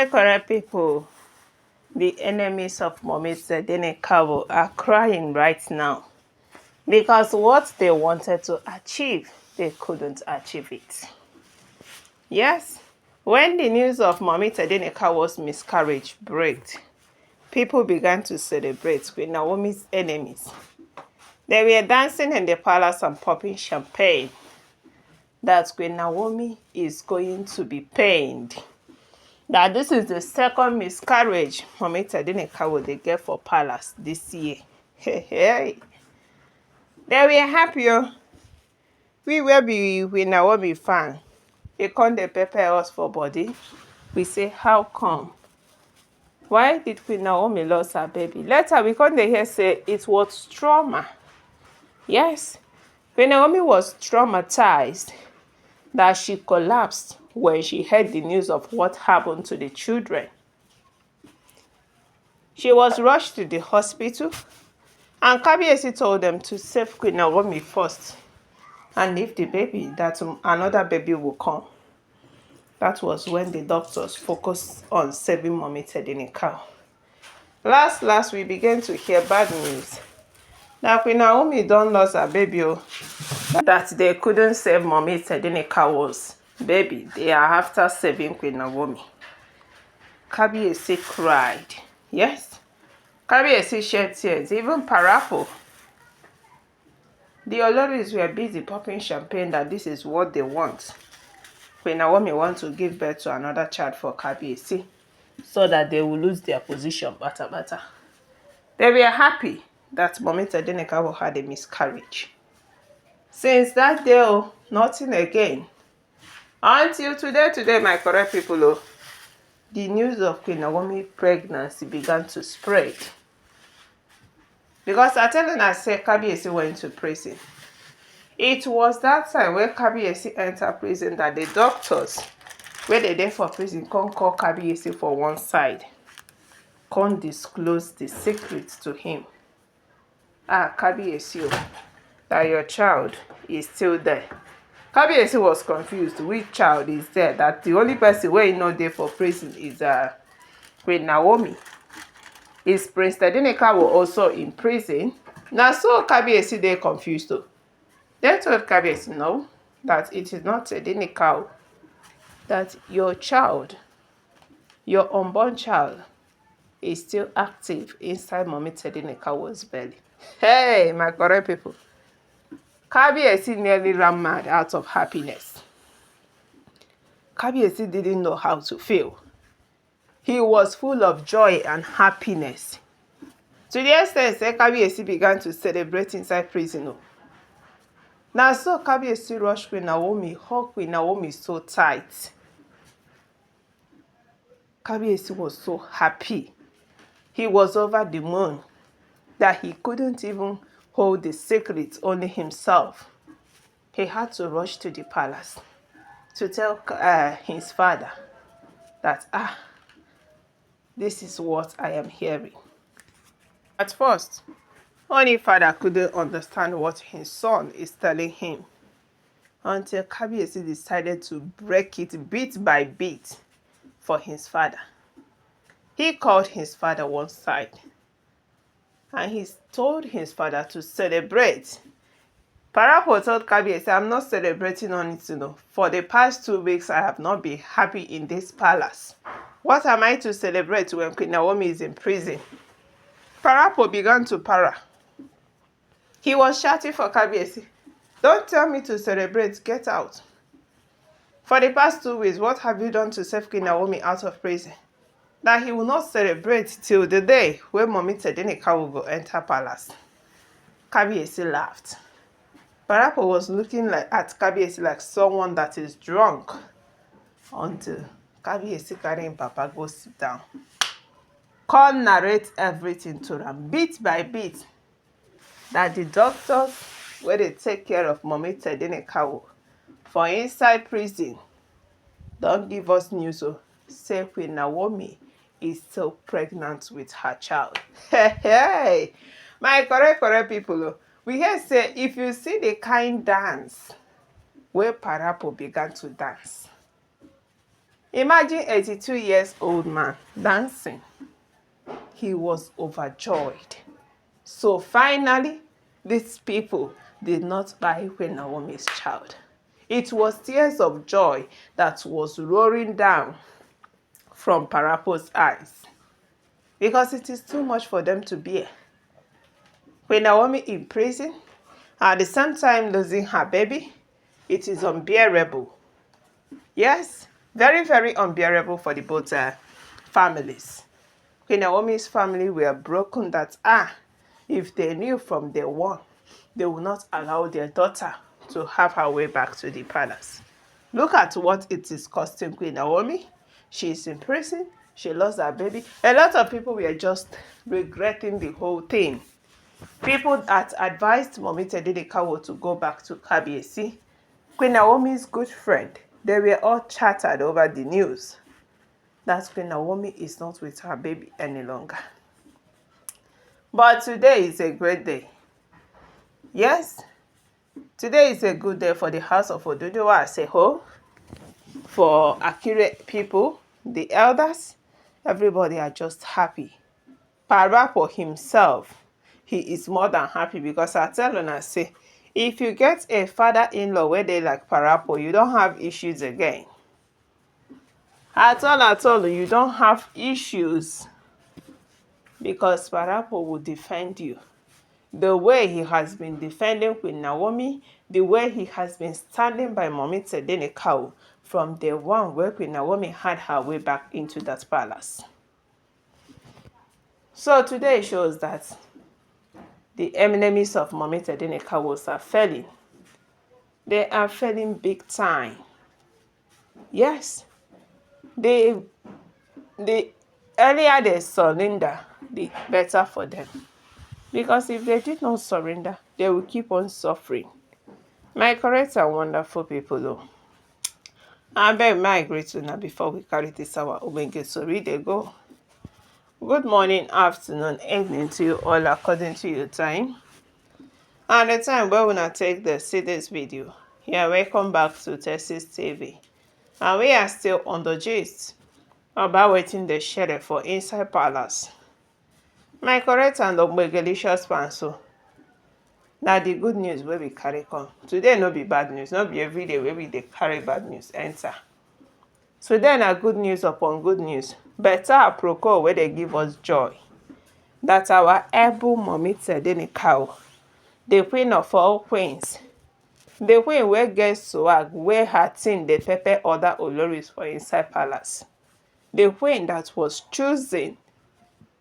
correct people, the enemies of Mommy Sedenekawo are crying right now because what they wanted to achieve, they couldn't achieve it. Yes, when the news of Mommy Sedenekawo's miscarriage broke, people began to celebrate Queen Naomi's enemies. They were dancing in the palace and popping champagne that Queen Naomi is going to be pained. That this is the second miscarriage Mommy Sedenekawo they get for palace this year. Hey. They were happy. We will be Queen Naomi fan. They come dey pepper us for body. We say, how come? Why did Queen Naomi lose her baby? Later, we come dey hear say it was trauma. Yes, Queen Naomi was traumatized that she collapsed when she heard the news of what happened to the children. She was rushed to the hospital, and Kabiesi told them to save Queen Naomi first and leave the baby, that another baby will come. That was when the doctors focused on saving Mommy Sedenekawo. Last, we began to hear bad news that Queen Naomi don't lose her baby, that they couldn't save Mommy Sedenekawo's baby. They are after saving Queen Naomi. Kabiesi cried. Yes, Kabiesi shed tears. Even Paro, the oloris were busy popping champagne that this is what they want. Queen Naomi wants to give birth to another child for Kabiesi so that they will lose their position. Bata. They were happy that Mommy Sedenekawo had a miscarriage. Since that day, nothing again. Until today, my correct people, the news of Queen Naomi's pregnancy began to spread. Because I tell you, I said Kabiesi went to prison. It was that time when Kabiesi entered prison that the doctors, when they there for prison, can't call Kabiesi for one side. Can't disclose the secrets to him. Kabiesi, that your child is still there. Kabiesi was confused which child is there. That the only person where he know there for prison is Queen Naomi. Is Prince Sedenekawo also in prison? Now so Kabiesi they confused too. They told Kabiesi no, that it is not Sedenekawo, that your child, your unborn child, is still active inside Mommy Sedenekawo's belly. Hey, my correct people. Kabiesi nearly ran mad out of happiness. Kabiesi didn't know how to feel. He was full of joy and happiness. To the extent that Kabiesi began to celebrate inside prison. Now so Kabiesi rushed Queen Naomi, hugged Queen Naomi so tight. Kabiesi was so happy. He was over the moon that he couldn't even hold the secret only himself. He had to rush to the palace to tell his father that, this is what I am hearing. At first, Ooni father couldn't understand what his son is telling him until Kabiesi decided to break it bit by bit for his father. He called his father one side and he told his father to celebrate. Paro told Kabiesi, I'm not celebrating on it, For the past 2 weeks, I have not been happy in this palace. What am I to celebrate when Queen Naomi is in prison? Paro began to para. He was shouting for Kabiesi, don't tell me to celebrate, get out. For the past 2 weeks, what have you done to save Queen Naomi out of prison? That he will not celebrate till the day when Mommy Sedenekawo will enter palace. Kabiesi laughed. Paro was looking at Kabiesi like someone that is drunk until Kabiesi carrying Papa go sit down. Come narrate everything to them, bit by bit, that the doctors, where they take care of Mommy Sedenekawo for inside prison, don't give us news. Say Queen Naomi is still pregnant with her child. Hey, my correct people. We hear say if you see the kind dance where Paro began to dance, Imagine 82 years old man dancing. He was overjoyed. So finally, these people did not buy Queen Naomi's child. It was tears of joy that was rolling down from Parapo's eyes because it is too much for them to bear. Queen Naomi in prison, at the same time losing her baby, it is unbearable. Yes, very, very unbearable for the both families. Queen Naomi's family were broken that, if they knew from day one, they would not allow their daughter to have her way back to the palace. Look at what it is costing Queen Naomi. She is in prison. She lost her baby. A lot of people were just regretting the whole thing. People that advised Mommy Tededekawo to go back to Kabiesi, Queen Naomi's good friend, they were all chattered over the news that Queen Naomi is not with her baby any longer. But today is a great day. Yes, today is a good day for the house of Oduduwa as a whole, for accurate people, the elders. Everybody are just happy. Paro himself, he is more than happy because I tell una say, if you get a father-in-law where they like Paro, you don't have issues again. At all, you don't have issues because Paro will defend you. The way he has been defending Queen Naomi, the way he has been standing by Mommy Tededekawo from the one where Queen Naomi had her way back into that palace. So today shows that the enemies of Mommy Tededekawo are failing. They are failing big time. Yes, the earlier they surrender, the better for them. Because if they did not surrender, they will keep on suffering. My correct and wonderful people, though. I beg my great now before we carry this our Obenge story, they go. Good morning, afternoon, evening to you all according to your time. And the time where we now take the see this video. Yeah, welcome back to Texas TV. And we are still on the gist about waiting the sheriff for inside palace. My correct and delicious panso. Now the good news where we carry come. Today no be bad news, not be every day where we dey carry bad news enter. Today na good news upon good news. Better aproko where they give us joy. That our able Mommy Tededekawo, the queen of all queens, the queen wey get swag, where her thing dey pepper other oloris for inside palace. The queen that was chosen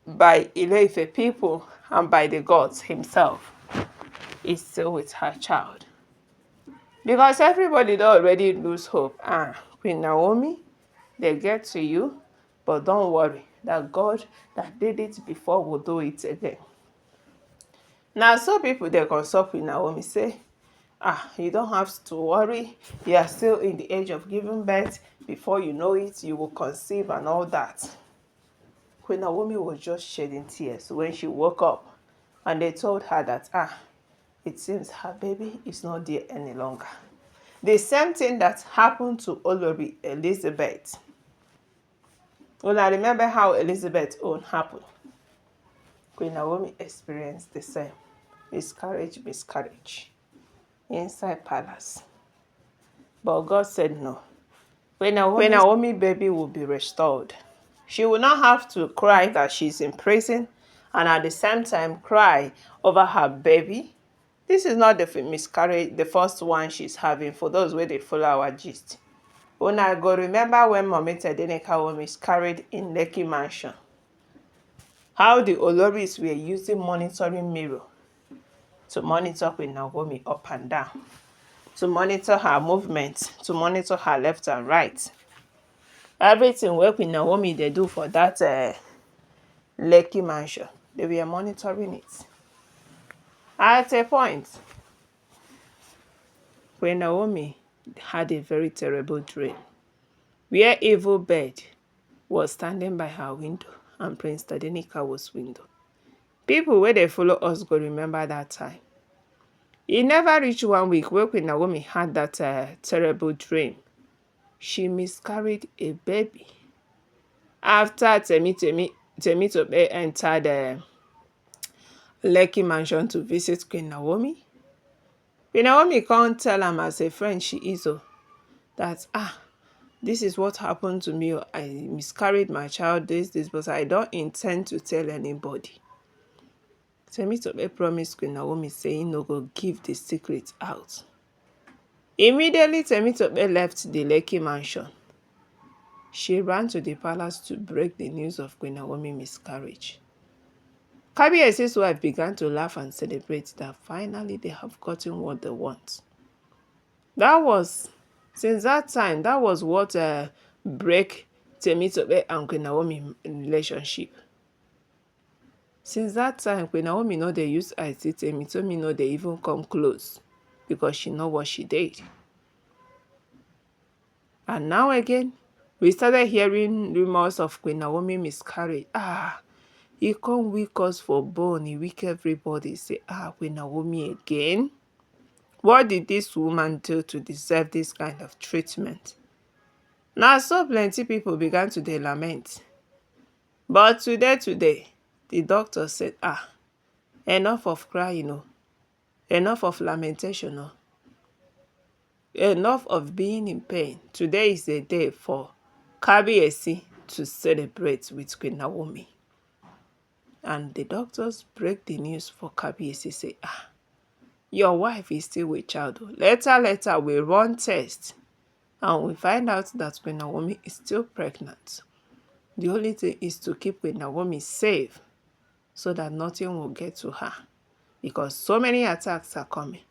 by Ile-Ife people and by the gods himself is still with her child. Because everybody don already lose hope. Queen Naomi, they get to you, but don't worry, that God that did it before will do it again. Now, so people they consult Queen Naomi say, you don't have to worry. You are still in the age of giving birth. Before you know it, you will conceive and all that. Queen Naomi was just shedding tears when she woke up and they told her that, it seems her baby is not there any longer. The same thing that happened to Olori Elizabeth. Well, I remember how Elizabeth's own happened. Queen Naomi experienced the same. Miscarriage. Inside palace. But God said no. When Naomi baby will be restored. She will not have to cry that she's in prison and at the same time cry over her baby. This is not the miscarriage, the first one she's having for those where they follow our gist. When I go remember when Mommy Tededekawo miscarried in Lekki Mansion. How the Oloris were using monitoring mirror to monitor Queen Naomi up and down, to monitor her movements, to monitor her left and right. Everything where Queen Naomi they do for that Lekki Mansion, they were monitoring it. At a point, Queen Naomi had a very terrible dream where evil bird was standing by her window and Prince Tededekawo's window. People where they follow us go remember that time. It never reached 1 week where Queen Naomi had that terrible dream. she miscarried a baby after Temitope entered the Lekki mansion to visit Queen Naomi. Queen Naomi can't tell am as a friend she is that this is what happened to me. I miscarried my child, this, but I don't intend to tell anybody. Temitope promised Queen Naomi saying no go give the secret out. Immediately Temitope left the Lekki mansion. She ran to the palace to break the news of Queen Naomi's miscarriage. Kabiesi's wife began to laugh and celebrate that finally they have gotten what they want. Since that time, that was what break Temitope and Queen Naomi relationship. Since that time, Queen Naomi no dey use eye see Temitope no dey even come close because she know what she did. And now again, we started hearing rumors of Queen Naomi miscarriage. E come weak us for bone, e weak everybody. Say, Queen Naomi again? What did this woman do to deserve this kind of treatment? Now, so plenty people began to dey lament. But today, the doctor said, enough of crying, enough of lamentation, enough of being in pain. Today is a day for Kabiesi to celebrate with Queen Naomi. And the doctors break the news for Kabiesi, say, your wife is still with child. Later, we run test and we find out that Queen Naomi is still pregnant. The only thing is to keep Queen Naomi safe so that nothing will get to her because so many attacks are coming.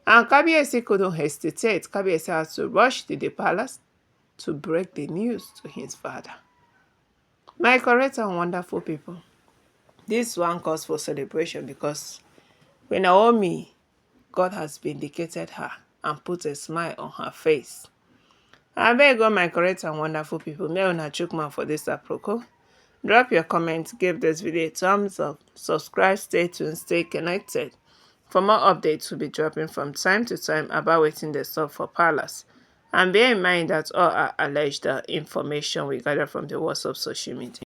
And Kabiesi couldn't hesitate. Kabiesi had to rush to the palace to break the news to his father. My correct and wonderful people, this one calls for celebration because Queen Naomi, God has vindicated her and put a smile on her face. I beg all my correct and wonderful people, may una chook mouth for this aproko. Drop your comments, give this video a thumbs up, subscribe, stay tuned, stay connected. For more updates, we'll be dropping from time to time about wetin dey sup for palace. And bear in mind that all are alleged information we gather from the WhatsApp social media.